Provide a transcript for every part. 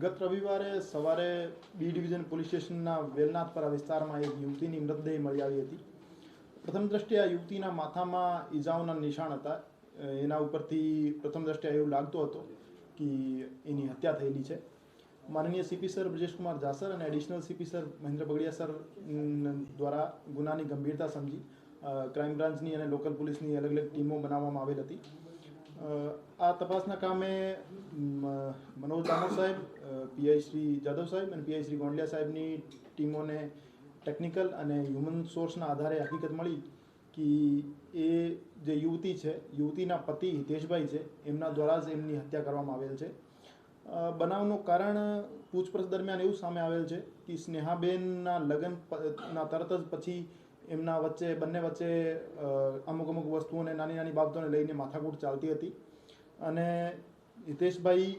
ગત રવિવારે સવારે બી ડિવિઝન પોલીસ સ્ટેશનના વેલનાથપરા વિસ્તારમાં એક યુવતીની મૃતદેહ મળી આવી હતી. પ્રથમ દ્રષ્ટિએ આ યુવતીના માથામાં ઈજાઓના નિશાન હતા. એના ઉપરથી પ્રથમ દ્રષ્ટિએ એવું લાગતું હતું કે એની હત્યા થયેલી છે. માનનીય સીપી સર બ્રજેશકુમાર જાસર અને additional CP sir Mahendra Bagadiya sir દ્વારા ગુનાની ગંભીરતા સમજી ક્રાઇમ બ્રાન્ચની અને લોકલ પોલીસની અલગ અલગ ટીમો બનાવવામાં આવેલ હતી. આ તપાસના કામે મનોજ દામોર સાહેબ, પીઆઈ શ્રી જાદવ સાહેબ અને પીઆઈ શ્રી ગોંડલિયા સાહેબની ટીમોને ટેકનિકલ અને હ્યુમન સોર્સના આધારે હકીકત મળી કે એ જે યુવતી છે, યુવતીના પતિ હિતેશભાઈ છે, એમના દ્વારા જ એમની હત્યા કરવામાં આવેલ છે. બનાવનું કારણ પૂછપરછ દરમિયાન એવું સામે આવેલ છે કે સ્નેહાબેનના લગ્નના તરત જ પછી એમના વચ્ચે બંને વચ્ચે અમુક વસ્તુઓને નાની નાની બાબતોને લઈને માથાકૂટ ચાલતી હતી અને હિતેશભાઈ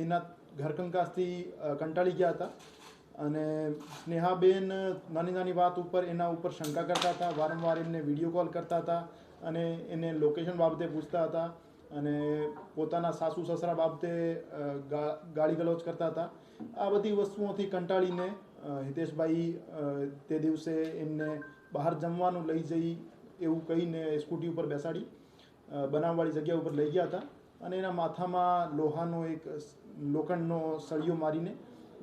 એના ઘરકંકાસથી કંટાળી ગયા હતા અને સ્નેહાબેન નાની નાની વાત ઉપર એના ઉપર શંકા કરતા હતા. વારંવાર એમને વિડીયો કોલ કરતા હતા અને એને લોકેશન બાબતે પૂછતા હતા અને પોતાના સાસુ સસરા બાબતે ગાળી ગલોચ કરતા હતા. આ બધી વસ્તુઓથી કંટાળીને હિતેશભાઈ તે દિવસે એમને બહાર જમવાનું લઈ જઈ એવું કહીને સ્કૂટી ઉપર બેસાડી બનાવવાળી જગ્યા ઉપર લઈ ગયા હતા અને એના માથામાં લોખંડનો સળિયો મારીને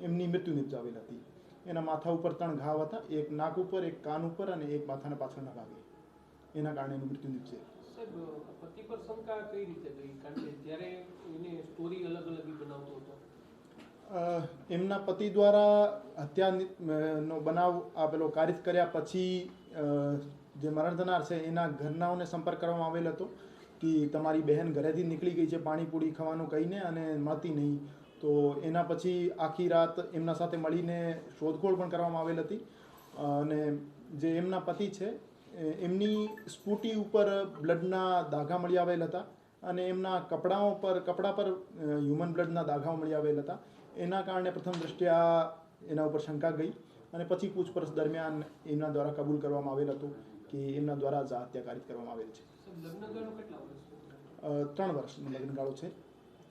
એમની મૃત્યુ નિપજાવેલ હતી. એના માથા ઉપર 3 ઘાવ હતા, એક નાક ઉપર, એક કાન ઉપર અને એક માથાના પાછળના ભાગે. એના કારણે એનું મૃત્યુ નિપજે. પતિ પર શંકા કઈ રીતે ગઈ? કારણ કે જ્યારે એને સ્ટોરી અલગ અલગ બનાવતો હતો. એમના પતિ દ્વારા હત્યાનો બનાવ આપેલો કારિત કર્યા પછી જે મરણ થનાર છે એના ઘરનાઓને સંપર્ક કરવામાં આવેલ હતો કે તમારી બહેન ઘરેથી નીકળી ગઈ છે પાણીપુરી ખાવાનું કહીને અને મળતી નહીં. તો એના પછી આખી રાત એમના સાથે મળીને શોધખોળ પણ કરવામાં આવેલ હતી અને જે એમના પતિ છે એમની સ્કૂટી ઉપર બ્લડના દાગા મળી આવેલ હતા અને એમના કપડા પર હ્યુમન બ્લડના દાગા મળી આવેલ હતા. એના કારણે પ્રથમ દ્રષ્ટિએ એના ઉપર શંકા ગઈ અને પછી પૂછપરછ દરમિયાન એમના દ્વારા કબૂલ કરવામાં આવેલ હતું કે એમના દ્વારા જ હત્યા કારિત કરવામાં આવેલ છે. 3 વર્ષનો લગ્નગાળો છે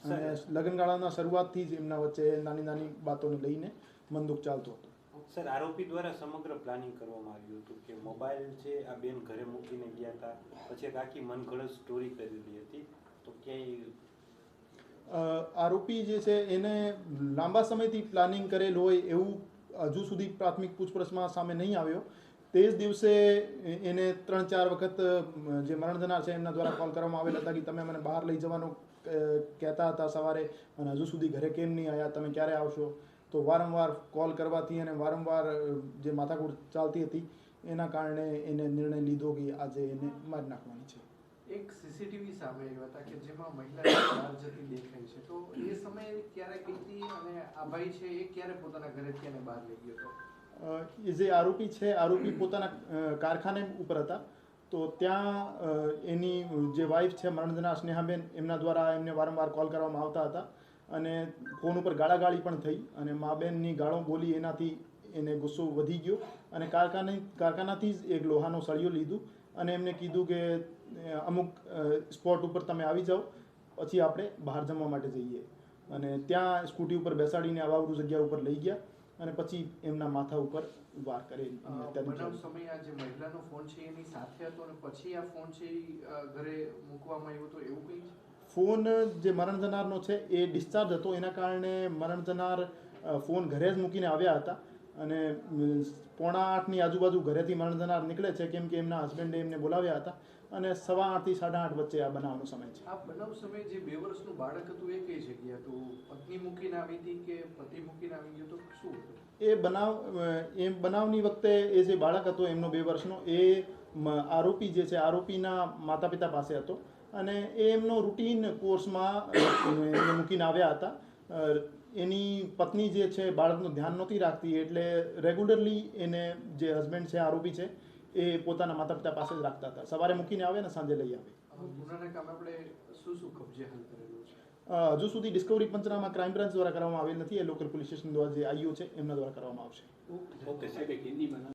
અને લગ્નગાળાના શરૂઆતથી જ એમના વચ્ચે નાની નાની બાતોને લઈને મનદુખ ચાલતો હતો. સર, આરોપી દ્વારા સમગ્ર પ્લાનિંગ કરવામાં આવ્યું હતું કે મોબાઈલ છે આ બેન ઘરે મૂકીને ગયા હતા, પછી એક આખી મનગઢ સ્ટોરી કરેલી હતી. તો ક્યાંય આરોપી જે છે એને લાંબા સમયથી પ્લાનિંગ કરેલ હોય એવું હજુ સુધી પ્રાથમિક પૂછપરછમાં સામે નહીં આવ્યો. તે જ દિવસે એને 3-4 વખત જે મરણ થનાર છે એમના દ્વારા કોલ કરવામાં આવેલા હતા કે તમે મને બહાર લઈ જવાનું કહેતા હતા સવારે અને હજુ સુધી ઘરે કેમ નહીં આવ્યા, તમે ક્યારે આવશો? તો વારંવાર કોલ કરવાથી અને વારંવાર જે માથાકૂટ ચાલતી હતી એના કારણે એને નિર્ણય લીધો કે આજે એને મારી નાખવાની છે. એક સીસીટીવી સામે આવ્યા હતા કે જેમાં મહિલા બહાર જતી દેખાય છે, તો એ સમયે ક્યારે ગઈ હતી અને આ ભાઈ છે એ ક્યારે પોતાના ઘરેથી એને બહાર લઈ ગયો હતો? એ જે આરોપી છે, આરોપી પોતાના કારખાને ઉપર હતા. તો ત્યાં એની જે વાઈફ છે મરણજના સ્નેહાબેન, એમના દ્વારા એમને વારંવાર કોલ કરવામાં આવતા હતા અને ફોન ઉપર ગાળાગાળી પણ થઈ અને મા બેનની ગાળો બોલી એનાથી એને ગુસ્સો વધી ગયો અને કારખાનાથી જ એક લોહાનો સળિયો લીધું અને એમને કીધું કે અમુક સ્પોટ ઉપર તમે આવી જાઓ, પછી આપણે બહાર જમવા માટે જઈએ. અને ત્યાં સ્કૂટી ઉપર બેસાડીને અવાવરૂ જગ્યા ઉપર લઈ ગયા અને પછી એમના માથા ઉપર વાર કરેલ. બનાવ સમયે આ જે મહિલાનો ફોન છે એની સાથે હતો અને પછી આ ફોન છે ઘરે મૂકવામાં આવ્યો હતો એવું કંઈ? ફોન જે મરણ થનારનો છે એ ડિસ્ચાર્જ હતો, એના કારણે મરણ થનાર ફોન ઘરે જ મૂકીને આવ્યા હતા અને 7:45ની આજુબાજુ ઘરેથી મરણ થનાર નીકળે છે કેમ કે એમના હસબન્ડે એમને બોલાવ્યા હતા અને 8:15 થી 8:30 વચ્ચે આ બનાવનો સમય છે. આ બનાવ સમયે જે 2 વર્ષનું બાળક હતું એ કઈ જગ્યા હતું? પત્ની મૂકીને આવી હતી કે પતિ મૂકીને આવી ગયો તો શું હતું? એ બનાવની વખતે એ જે બાળક હતો એમનો 2 વર્ષનો, એ આરોપી જે છે આરોપીના માતા પિતા પાસે હતો અને એ એમનો રૂટીન કોર્સમાં એમને મૂકીને આવ્યા હતા. એની પત્ની જે છે બાળકનું ધ્યાન નહોતી રાખતી એટલે રેગ્યુલરલી એને જે હસબન્ડ છે આરોપી છે એ પોતાના માતા પિતા પાસે જ રાખતા હતા. સવારે મૂકીને આવે ને સાંજે લઈ આવે. ગુનાના કામે આપણે શું કબજે હાલ કરેલું છે? હજુ સુધી ડિસ્કવરી પંચનામા ક્રાઇમ બ્રાન્ચ દ્વારા કરવામાં આવેલ નથી. એ લોકલ પોલીસ સ્ટેશન દ્વારા જે આઈઓ છે એમના દ્વારા કરવામાં આવશે. ઓકે સાહેબ, એક હિન્દીમાં